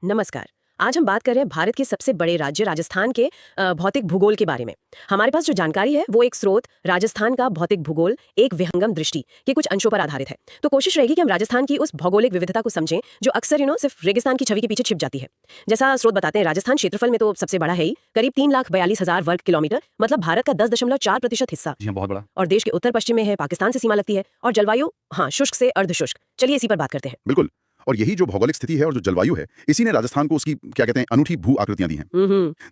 नमस्कार। आज हम बात कर रहे हैं भारत के सबसे बड़े राज्य राजस्थान के भौतिक भूगोल के बारे में। हमारे पास जो जानकारी है वो एक स्रोत राजस्थान का भौतिक भूगोल एक विहंगम दृष्टि के कुछ अंशों पर आधारित है। तो कोशिश रहेगी कि हम राजस्थान की उस भौगोलिक विविधता को समझें जो अक्सर सिर्फ रेगिस्तान की छवि के पीछे छिप जाती है। जैसा स्रोत बताते हैं, राजस्थान क्षेत्रफल में तो सबसे बड़ा है ही, करीब 3,42,000 वर्ग किलोमीटर, मतलब भारत का 10.4% हिस्सा। जी हाँ, बहुत बड़ा। और देश के उत्तर पश्चिम में है, पाकिस्तान से सीमा लगती है, और जलवायु शुष्क से अर्धशुष्क। चलिए इसी पर बात करते हैं। बिल्कुल। और यही जो भौगोलिक स्थिति है और जो जलवायु है, इसी ने राजस्थान को उसकी क्या कहते हैं अनूठी भू आकृतियां दी हैं।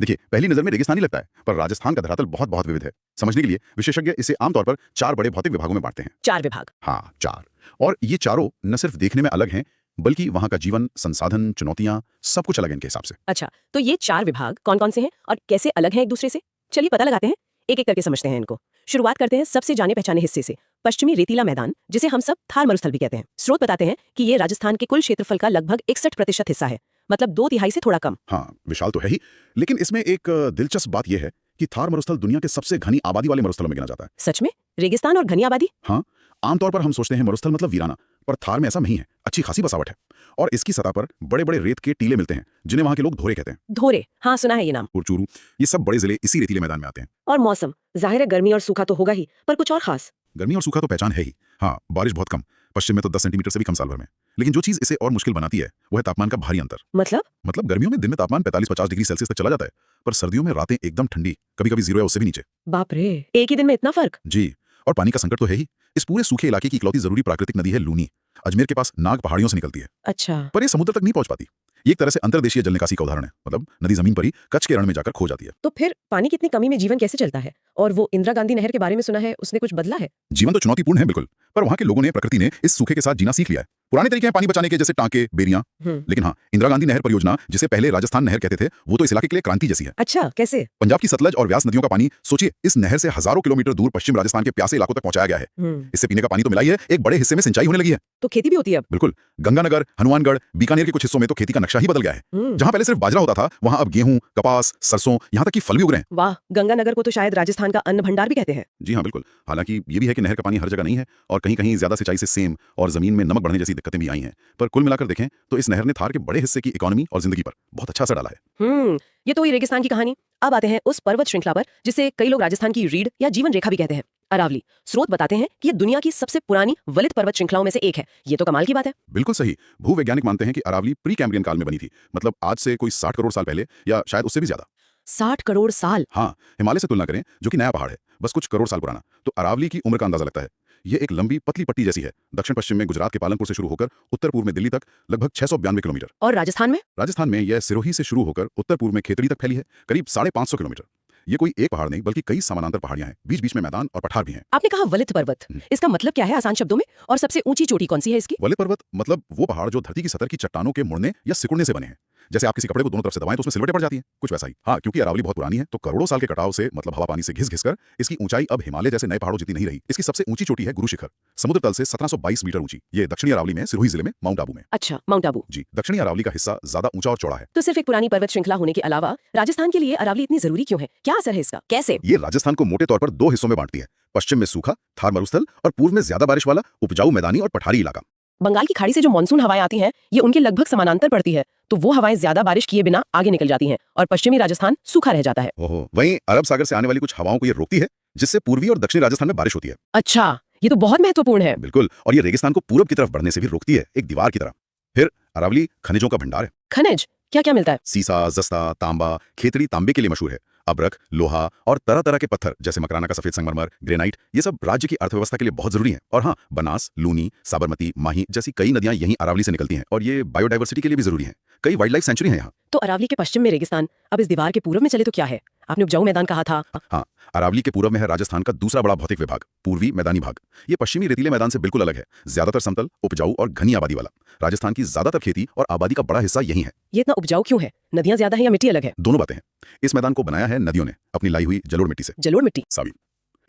देखिए, पहली नजर में रेगिस्तानी लगता है, पर राजस्थान का धरातल बहुत बहुत विविध है। समझने के लिए विशेषज्ञ इसे आमतौर पर 4 बड़े भौतिक विभागों में बांटते हैं। 4 विभाग? हाँ, 4। और ये चारों न सिर्फ देखने में अलग हैं, बल्कि वहां का जीवन, संसाधन, चुनौतियां, सब कुछ अलग है इनके हिसाब से। अच्छा, तो ये 4 विभाग कौन कौन से हैं और कैसे अलग हैं एक दूसरे से? चलिए पता लगाते हैं, एक एक करके समझते हैं इनको। शुरुआत करते हैं सबसे जाने पहचाने हिस्से से, पश्चिमी रेतीला मैदान, जिसे हम सब थार मरुस्थल भी कहते हैं। स्रोत बताते हैं कि ये राजस्थान के कुल क्षेत्रफल का लगभग 61% हिस्सा है, मतलब 2/3 से थोड़ा कम। हाँ, विशाल तो है ही, लेकिन इसमें एक दिलचस्प बात यह है कि थार मरुस्थल दुनिया के सबसे घनी आबादी वाले मरुस्थलों में गिना जाता है। सच में? रेगिस्तान और घनी आबादी? हाँ, आमतौर पर हम सोचते हैं मरुस्थल मतलब वीराना, पर थार में ऐसा नहीं है। अच्छी खासी बसावट है और इसकी सतह पर बड़े बड़े रेत के टीले मिलते हैं, जिन्हें वहां के लोग धोरे कहते हैं। धोरे? हाँ, सुना है ये नाम। और चूरू, ये सब बड़े जिले इसी रेतीले मैदान में आते हैं। और मौसम जाहिर है गर्मी और सूखा तो होगा ही, पर कुछ और खास? गर्मी और सूखा तो पहचान है ही। हाँ, बारिश बहुत कम, पश्चिम में तो 10 सेंटीमीटर से भी कम साल भर में। लेकिन जो चीज इसे और मुश्किल बनाती है वो है तापमान का भारी अंतर। मतलब गर्मियों में दिन में तापमान 45-50 डिग्री सेल्सियस तक चला जाता है, पर सर्दियों में रातें एकदम ठंडी, कभी-कभी 0 या उससे भी नीचे। बाप रे, एक ही दिन में इतना फर्क? जी, और पानी का संकट तो है ही। इस पूरे सूखे इलाके की इकलौती जरूरी प्राकृतिक नदी है लूनी। अजमेर के पास नाग पहाड़ियों से निकलती है। अच्छा। पर ये समुद्र तक नहीं पहुंच पाती। ये एक तरह से अंतर्देशीय जल निकासी का उदाहरण है। मतलब नदी जमीन पर ही कच्छ के रण में जाकर खो जाती है। तो फिर पानी की इतनी कमी में जीवन कैसे चलता है? और वो इंदिरा गांधी नहर के बारे में सुना है, उसने कुछ बदला है? जीवन तो चुनौतीपूर्ण है बिल्कुल, पर वहां के लोगों ने, प्रकृति ने इस सूखे के साथ जीना सीख लिया है। पुराने तरीके हैं पानी बचाने के, जैसे टांके, बेरियां। लेकिन हाँ, इंदिरा गांधी नहर परियोजना, जिसे पहले राजस्थान नहर कहते थे, वो तो इस इलाके के लिए क्रांति जैसी है। अच्छा, कैसे? पंजाब की सतलज और व्यास नदियों का पानी, सोचिए, इस नहर से हजारों किलोमीटर दूर पश्चिम राजस्थान के प्यासे इलाकों तक पहुंचाया गया है। इससे पीने का पानी तो मिला ही है, एक बड़े हिस्से में सिंचाई होने लगी है। तो खेती भी होती है अब? बिल्कुल। गंगानगर, हनुमानगढ़, बीकानेर के कुछ हिस्सों में तो खेती का नक्शा ही बदल गया है। जहां पहले सिर्फ बाजरा होता था, वहां अब गेहूं, कपास, सरसों, यहाँ तक कि फल भी उग रहे हैं। वाह, गंगानगर को तो शायद राजस्थान का अन्न भंडार भी कहते हैं। जी हाँ, बिल्कुल। हालांकि ये भी है कि नहर का पानी हर जगह नहीं है, और कहीं कहीं ज्यादा सिंचाई से सेम और जमीन में नमक बढ़ने जैसी दिक्कतें भी आई हैं। पर कुल मिलाकर देखें तो इस नहर ने थार के बड़े हिस्से की इकोनॉमी और जिंदगी पर बहुत अच्छा असर डाला है। ये तो हुई रेगिस्तान की कहानी। अब आते हैं उस पर्वत श्रृंखला पर जिसे कई लोग राजस्थान की रीढ़ या जीवन रेखा भी कहते हैं, अरावली। स्रोत बताते हैं कि ये दुनिया की सबसे पुरानी वलित पर्वत श्रृंखलाओं में से एक है। ये तो कमाल की बात है। बिल्कुल सही। भूवैज्ञानिक मानते हैं कि अरावली प्री कैम्ब्रियन काल में बनी थी, मतलब आज से कोई 60 करोड़ साल पहले, या शायद उससे भी ज्यादा। 60 करोड़ साल? हाँ, हिमालय से तुलना करें, जो कि नया पहाड़ है, बस कुछ करोड़ साल पुराना, तो अरावली की उम्र का अंदाजा लगता है। ये एक लंबी पतली पट्टी जैसी है, दक्षिण पश्चिम में गुजरात के पालनपुर से शुरू होकर उत्तर पूर्व में दिल्ली तक, लगभग 692 किलोमीटर। और राजस्थान में? राजस्थान में यह सिरोही से शुरू होकर उत्तर पूर्व में खेतड़ी तक फैली है, करीब 550 किलोमीटर। ये कोई एक पहाड़ नहीं, बल्कि कई समानांतर पहाड़ियां हैं, बीच बीच में मैदान और पठार भी हैं। आपने कहा वलित पर्वत, इसका मतलब क्या है आसान शब्दों में? और सबसे ऊंची चोटी कौन सी है इसकी? वलित पर्वत मतलब वो पहाड़ जो धरती की सतह की चट्टानों के मुड़ने या सिकुड़ने से बने हैं। जैसे आप किसी कपड़े को दोनों तरफ से दबाएं तो उसमें सिलवटें पड़ जाती हैं, कुछ वैसा ही। हाँ, क्योंकि अरावली बहुत पुरानी है, तो करोड़ों साल के कटाव से, मतलब हवा पानी से घिस घिस कर इसकी ऊंचाई अब हिमालय जैसे नए पहाड़ों जितनी नहीं रही। इसकी सबसे ऊंची चोटी है गुरु शिखर, समुद्र तल से 1722 मीटर ऊंची। ये दक्षिणी अरावली में, सिरोही जिले में, माउंट आबू में। अच्छा, माउंट आबू। जी, दक्षिणी अरावली का हिस्सा ज्यादा ऊंचा और चौड़ा है। तो सिर्फ एक पुरानी पर्वत श्रृंखला होने के अलावा राजस्थान के लिए अरावली इतनी जरूरी क्यों है? क्या असर है इसका? कैसे? ये राजस्थान को मोटे तौर पर 2 हिस्सों में बांटती है, पश्चिम में सूखा थार मरुस्थल और पूर्व में ज्यादा बारिश वाला उपजाऊ मैदानी और पठारी इलाका। बंगाल की खाड़ी से जो मानसून हवाएं आती हैं, ये उनके लगभग समानांतर पड़ती है, तो वो हवाएं ज्यादा बारिश किए बिना आगे निकल जाती हैं और पश्चिमी राजस्थान सूखा रह जाता है। ओहो, वहीं अरब सागर से आने वाली कुछ हवाओं को ये रोकती है, जिससे पूर्वी और दक्षिणी राजस्थान में बारिश होती है। अच्छा, ये तो बहुत महत्वपूर्ण है। बिल्कुल, और ये रेगिस्तान को पूरब की तरफ बढ़ने से भी रोकती है, एक दीवार की तरह। फिर अरावली खनिजों का भंडार है। खनिज? क्या क्या मिलता है? सीसा, जस्ता, तांबा। खेतड़ी तांबे के लिए मशहूर है। अब्रक, लोहा और तरह तरह के पत्थर, जैसे मकराना का सफेद संगमरमर, ग्रेनाइट, ये सब राज्य की अर्थव्यवस्था के लिए बहुत जरूरी है। और हाँ, बनास, लूनी, साबरमती, माही जैसी कई नदियां यहीं अरावली से निकलती हैं, और ये बायोडाइवर्सिटी के लिए भी जरूरी है। कई वाइल्ड लाइफ सेंचुरी है यहाँ। तो अरावली के पश्चिम में रेगिस्तान, अब इस दीवार के पूर्व में चले तो क्या है? आपने उपजाऊ मैदान कहा था। हाँ, अरावली के पूर्व में है राजस्थान का दूसरा बड़ा भौतिक विभाग, पूर्वी मैदानी भाग। ये पश्चिमी रेतीले मैदान से बिल्कुल अलग है, ज्यादातर समतल, उपजाऊ और घनी आबादी वाला। राजस्थान की ज्यादातर खेती और आबादी का बड़ा हिस्सा यही है। ये इतना उपजाऊ क्यों है? नदियां ज्यादा है या मिट्टी अलग है? दोनों बातें हैं। इस मैदान को बनाया है नदियों ने, अपनी लाई हुई जलोढ़ मिट्टी से। जलोढ़ मिट्टी? सावी।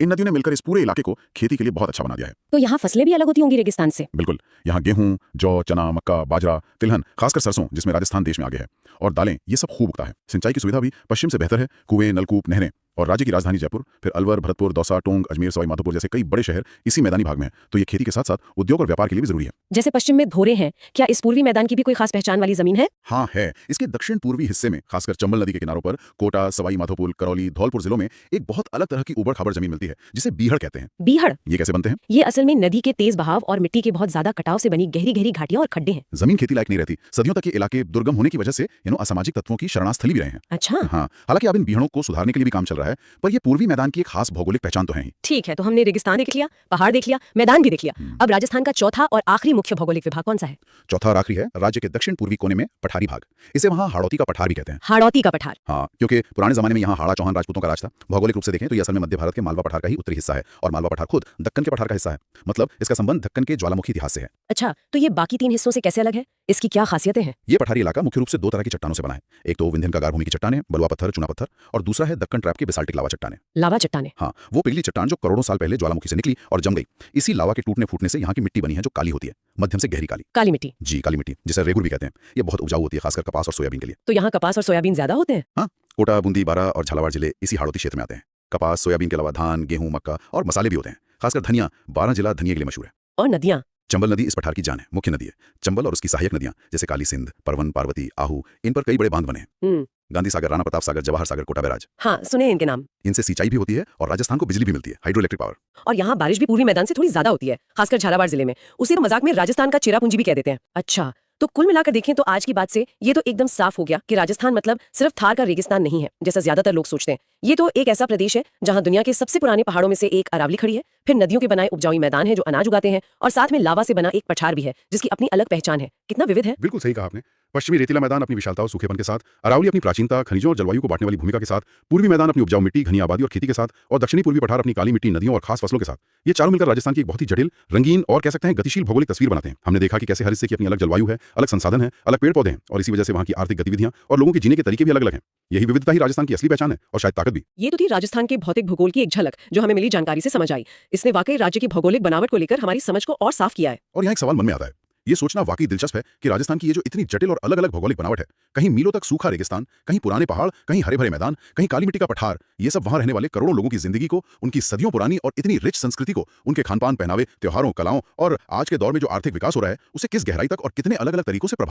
इन नदियों ने मिलकर इस पूरे इलाके को खेती के लिए बहुत अच्छा बना दिया है। तो यहाँ फसलें भी अलग होती होंगी रेगिस्तान से? बिल्कुल। यहाँ गेहूं, जौ, चना, मक्का, बाजरा, तिलहन, खासकर सरसों, जिसमें राजस्थान देश में आगे है, और दालें, ये सब खूब उगता है। सिंचाई की सुविधा भी पश्चिम से बेहतर है, कुएं, नलकूप, नहरें। और राज्य की राजधानी जयपुर, फिर अलवर, भरतपुर, दौसा, टोंक, अजमेर, सवाई माधोपुर जैसे कई बड़े शहर इसी मैदानी भाग में हैं। तो ये खेती के साथ साथ उद्योग और व्यापार के लिए भी जरूरी है। जैसे पश्चिम में धोरे हैं, क्या इस पूर्वी मैदान की भी कोई खास पहचान वाली जमीन है? हाँ है। इसके दक्षिण पूर्वी हिस्से में खासकर चंबल नदी के किनारों पर कोटा, सवाई माधोपुर, करौली, धौलपुर जिलों में एक बहुत अलग तरह की उबड़ खाबड़ जमीन मिलती है जिसे बीहड़ कहते हैं। बीहड़? ये कैसे बनते हैं? ये असल में नदी के तेज बहाव और मिट्टी के बहुत ज्यादा कटाव से बनी गहरी गहरी घाटियां और खड्डे हैं। जमीन खेती लायक नहीं रहती। सदियों तक ये इलाके दुर्गम होने की वजह से असामाजिक तत्वों की शरणास्थली भी रहे हैं। अच्छा। हाँ, हालांकि अब इन बीहड़ों को सुधारने के लिए भी काम चल रहा है, पर ये पूर्वी मैदान की एक खास भौगोलिक पहचान तो है ही। ठीक है, तो हमने रेगिस्तान देख लिया, पहाड़ देख लिया, मैदान भी देख लिया। अब राजस्थान का चौथा और आखिरी मुख्य भौगोलिक विभाग कौन सा है? चौथा और आखिरी है राज्य के दक्षिण पूर्वी कोने में पठारी भाग। इसे वहाँ हाड़ौती का पठार भी कहते हैं। हाड़ौती का पठार? हाँ, क्योंकि पुराने जमाने में यहाँ हाड़ा चौहान राजपूतों का राज था। भौगोलिक रूप से देखें तो ये असल में मध्य भारत के मालवा पठार का ही उत्तरी हिस्सा है और मालवा पठार खुद दक्कन के पठार का हिस्सा है। मतलब इसका संबंध दक्कन के ज्वालामुखी इतिहास से है। अच्छा, तो ये बाकी 3 हिस्सों से कैसे अलग है? इसकी क्या खासियतें हैं? ये पठारी इलाका मुख्य रूप से 2 तरह की चट्टानों से बना है। एक तो विंध्यन का गारभूमि की चट्टानें, बलुआ पत्थर, चूना पत्थर, और दूसरा है दक्कन ट्रैप की बेसाल्टिक लावा चट्टानें। लावा चट्टानें? हाँ, वो पिघली चट्टान जो करोड़ों साल पहले ज्वालामुखी से निकली और जम गई। इसी लावा के टूटने फूटने से यहाँ की मिट्टी बनी है जो काली होती है, मध्यम से गहरी काली। काली मिट्टी? जी, काली मिट्टी, जिसे रेगुर भी कहते हैं। ये बहुत उपजाऊ होती है, खासकर कपास और सोयाबीन के लिए। तो यहाँ कपास और सोयाबीन ज्यादा होते हैं? हाँ, कोटा, बूंदी, बारां और झालावाड़ जिले इसी हाड़ौती क्षेत्र में आते हैं। कपास, सोयाबीन के अलावा धान, गेहूं, मक्का और मसाले भी होते हैं। खासकर धनिया बारां जिला धनिया के लिए मशहूर है। और नदियाँ? चंबल नदी इस पठार की जान है, मुख्य नदी है। चंबल और उसकी सहायक नदियां जैसे काली सिंध, परवन, पार्वती, आहू, इन पर कई बड़े बांध बने हैं। गांधी सागर, राणा प्रताप सागर, जवाहर सागर, कोटा बैराज। हाँ, सुने हैं इनके नाम। इनसे सिंचाई भी होती है और राजस्थान को बिजली भी मिलती है, हाइड्रो इलेक्ट्रिक पावर। और यहाँ बारिश भी पूर्वी मैदान से थोड़ी ज्यादा होती है, खासकर झालावाड़ जिले में। उसे तो मजाक में राजस्थान का चेरापूंजी भी कह देते हैं। अच्छा, तो कुल मिलाकर देखें तो आज की बात से ये तो एकदम साफ हो गया कि राजस्थान मतलब सिर्फ थार का रेगिस्तान नहीं है जैसा ज्यादातर लोग सोचते हैं। ये तो एक ऐसा प्रदेश है जहां दुनिया के सबसे पुराने पहाड़ों में से एक अरावली खड़ी है, फिर नदियों के बनाए उपजाऊ मैदान है जो अनाज उगाते हैं, और साथ में लावा से बना एक पठार भी है जिसकी अपनी अलग पहचान है। कितना विविध है। बिल्कुल सही कहा आपने। पश्चिमी रेतीला मैदान अपनी विशालता और सूखेपन के साथ, अरावली अपनी प्राचीनता, खनिजों और जलवायु को बांटने वाली भूमिका के साथ, पूर्वी मैदान अपनी उपजाऊ मिट्टी, घनी आबादी और खेती के साथ, और दक्षिणी पूर्वी पठार अपनी काली मिट्टी, नदियों और खास फसलों के साथ, ये चारों मिलकर राजस्थान की एक बहुत ही जटिल, रंगीन और कह सकते हैं गतिशील भौगोलिक तस्वीर बनाते हैं। हमने देखा कि कैसे हर हिस्से की अपनी अलग जलवायु है, अलग संसाधन है, अलग पेड़ पौधे हैं, और इसी वजह से वहाँ की आर्थिक गतिविधियां और लोगों के जीने के तरीके भी अलग अलग हैं। यही विविधता ही राजस्थान की असली पहचान है और शायद ताकत भी। ये तो थी राजस्थान के भौतिक भूगोल की एक झलक जो हमें मिली जानकारी से समझ आई। इसने वाकई राज्य की भौगोलिक बनावट को लेकर हमारी समझ को और साफ किया है। और यहाँ एक सवाल मन में आता है, ये सोचना वाकई दिलचस्प है कि राजस्थान की ये जो इतनी जटिल और अलग अलग भौगोलिक बनावट है, कहीं मीलों तक सूखा रेगिस्तान, कहीं पुराने पहाड़, कहीं हरे भरे मैदान, कहीं काली मिट्टी का पठार, ये सब वहां रहने वाले करोड़ों लोगों की जिंदगी को, उनकी सदियों पुरानी और इतनी रिच संस्कृति को, उनके खानपान, पहनावे, त्योहारों, कलाओं और आज के दौर में जो आर्थिक विकास हो रहा है, उसे किस गहराई तक और कितने अलग अलग तरीकों से